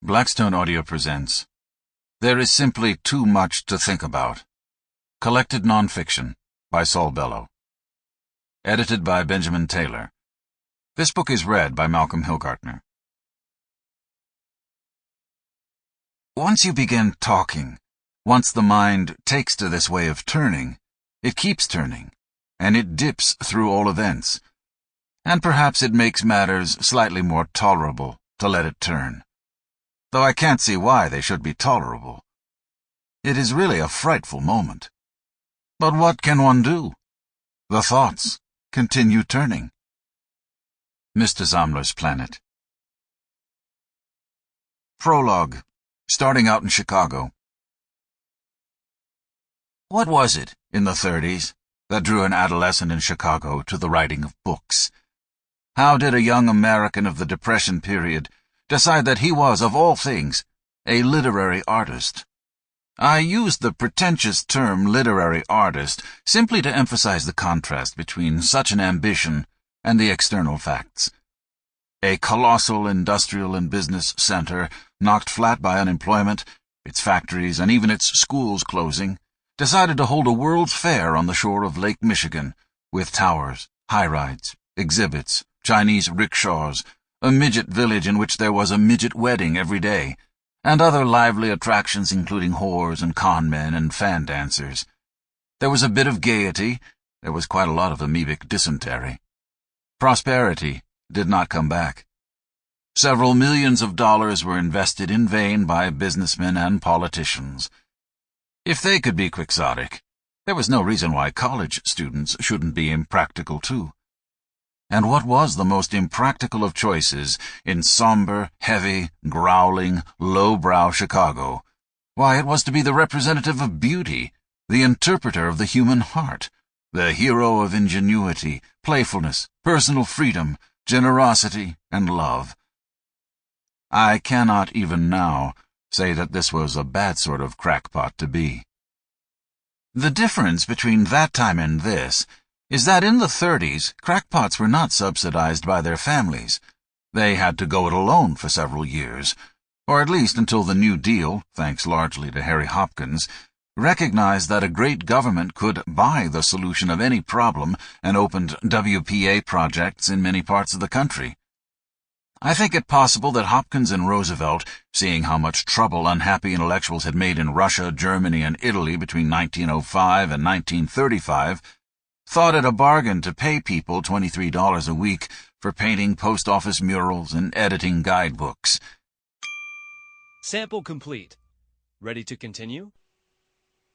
Blackstone Audio presents There is Simply Too Much to Think About. Collected Nonfiction by Saul Bellow. Edited by Benjamin Taylor. This book is read by Malcolm Hillgartner. Once you begin talking, once the mind takes to this way of turning, it keeps turning, and it dips through all events. And perhaps it makes matters slightly more tolerable to let it turn. Though I can't see why they should be tolerable. It is really a frightful moment. But what can one do? The thoughts continue turning. Mr. Zomler's Planet. Prologue. Starting out in Chicago. What was it, in the 30s, that drew an adolescent in Chicago to the writing of books? How did a young American of the Depression period decide that he was, of all things, a literary artist? I use the pretentious term literary artist simply to emphasize the contrast between such an ambition and the external facts. A colossal industrial and business center, knocked flat by unemployment, its factories and even its schools closing, decided to hold a World's Fair on the shore of Lake Michigan, with towers, high-rides, exhibits, Chinese rickshaws, a midget village in which there was a midget wedding every day, and other lively attractions including whores and con men and fan dancers. There was a bit of gaiety, there was quite a lot of amoebic dysentery. Prosperity did not come back. Several millions of dollars were invested in vain by businessmen and politicians. If they could be quixotic, there was no reason why college students shouldn't be impractical too. And what was the most impractical of choices in somber, heavy, growling, low-brow Chicago? Why, it was to be the representative of beauty, the interpreter of the human heart, the hero of ingenuity, playfulness, personal freedom, generosity, and love. I cannot even now say that this was a bad sort of crackpot to be. The difference between that time and this is that in the 30s, crackpots were not subsidized by their families. They had to go it alone for several years, or at least until the New Deal, thanks largely to Harry Hopkins, recognized that a great government could buy the solution of any problem and opened WPA projects in many parts of the country. I think it possible that Hopkins and Roosevelt, seeing how much trouble unhappy intellectuals had made in Russia, Germany, and Italy between 1905 and 1935, thought it a bargain to pay people $23 a week for painting post office murals and editing guidebooks. Sample complete. Ready to continue?